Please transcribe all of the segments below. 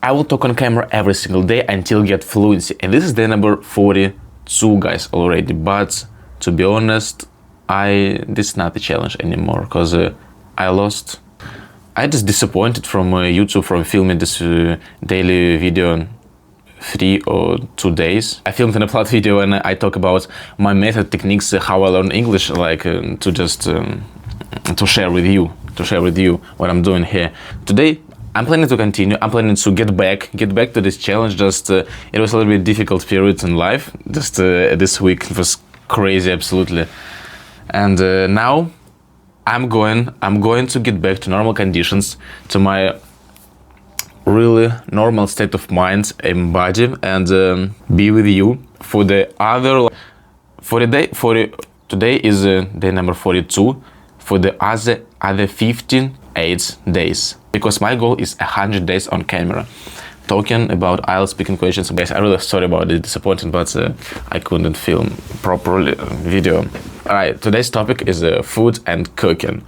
I will talk on camera every single day until get fluency. And this is day number 42, guys, already. But to be honest, this is not a challenge anymore, because I just disappointed from YouTube from filming this daily video in 3 or 2 days. I filmed an upload video and I talk about my method, techniques, how I learn English, like to just to share with you what I'm doing here. Today I'm planning to continue. I'm planning to get back to this challenge. Just it was a little bit difficult period in life. Just this week it was crazy, absolutely. And now I'm going to get back to normal conditions, to my really normal state of mind and body, and be with you for the other today is day number 42 for the other 58 days, because my goal is 100 days on camera talking about IELTS speaking questions. Guys, I'm really sorry about the disappointment, but I couldn't film properly video. Alright, today's topic is food and cooking.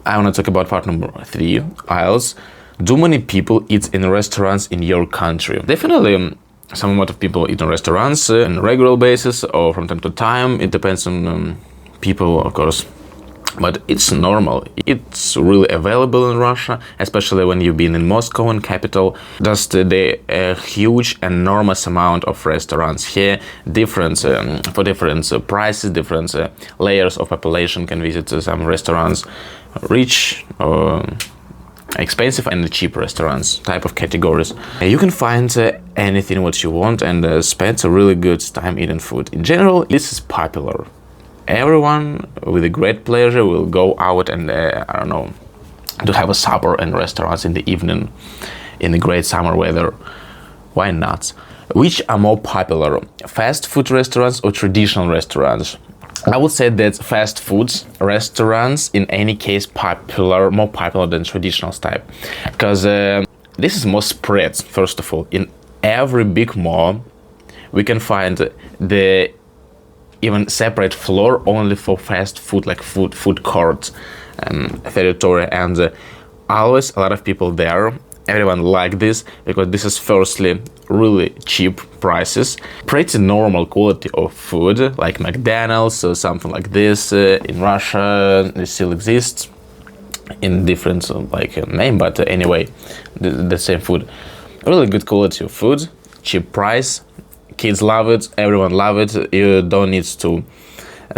I want to talk about part number 3, IELTS. Do many people eat in restaurants in your country? Definitely, some amount of people eat in restaurants on a regular basis or from time to time. It depends on people, of course. But it's normal. It's really available in Russia, especially when you've been in Moscow and capital. Just the huge, enormous amount of restaurants here, different for different prices, different layers of population can visit some restaurants, rich or expensive and cheap restaurants, type of categories. You can find anything what you want and spend a really good time eating food. In general, this is popular. Everyone with a great pleasure will go out and I don't know, to have a supper in restaurants in the evening in the great summer weather. Why not? Which are more popular, fast food restaurants or traditional restaurants? I would say that fast food restaurants in any case more popular than traditional type, because this is more spread. First of all, in every big mall we can find the even separate floor only for fast food, like food court territory, and always a lot of people there. Everyone like this because this is firstly really cheap prices, pretty normal quality of food, like McDonald's or something like this. In Russia it still exists in different name, but anyway, the same food. Really good quality of food, cheap price. Kids love it, everyone love it. You don't need to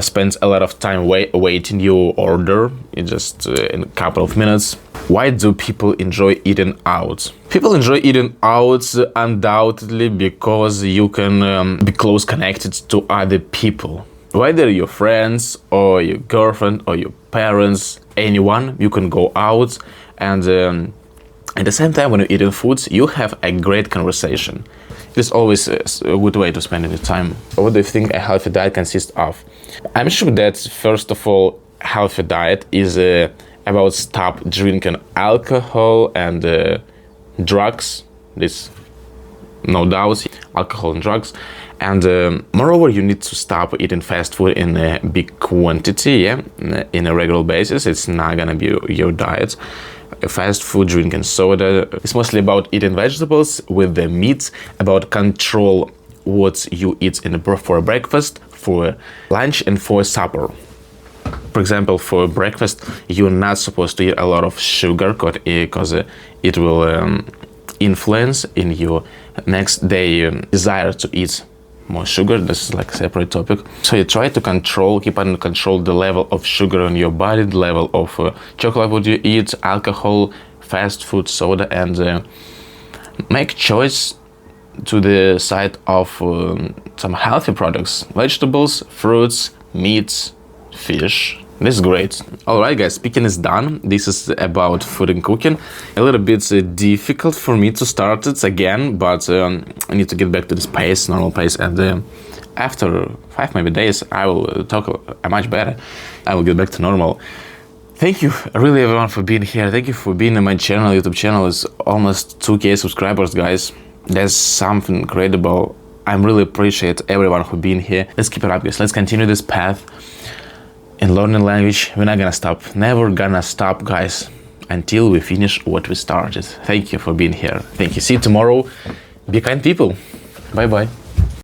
spend a lot of time waiting your order. It's just in a couple of minutes. Why do people enjoy eating out? People enjoy eating out undoubtedly because you can be close connected to other people. Whether your friends or your girlfriend or your parents, anyone, you can go out, and at the same time when you're eating food, you have a great conversation. It's always a good way to spend your time. What do you think a healthy diet consists of? I'm sure that, first of all, healthy diet is about stop drinking alcohol and drugs. This, no doubt, alcohol and drugs. And moreover, you need to stop eating fast food in a big quantity, in a regular basis. It's not gonna be your diet. Fast food, drinking soda. It's mostly about eating vegetables with the meat, about control what you eat for breakfast, for lunch, and for supper. For example, for breakfast, you're not supposed to eat a lot of sugar because it will influence in your next day desire to eat more sugar. This is like a separate topic. So you try to keep under control the level of sugar in your body, the level of chocolate what you eat, alcohol, fast food, soda, and make choice to the side of some healthy products, vegetables, fruits, meats, fish. This is great. Alright guys, speaking is done. This is about food and cooking. A little bit difficult for me to start it again, but I need to get back to this pace, normal pace, and after 5 maybe days I will talk much better. I will get back to normal. Thank you really everyone for being here. Thank you for being in my channel. YouTube channel is almost 2K subscribers, guys. That's something incredible. I really appreciate everyone who been here. Let's keep it up, guys. Let's continue this path in learning language. We're not gonna stop. Never gonna stop, guys. until we finish what we started. Thank you for being here. Thank you. See you tomorrow. Be kind people. Bye-bye.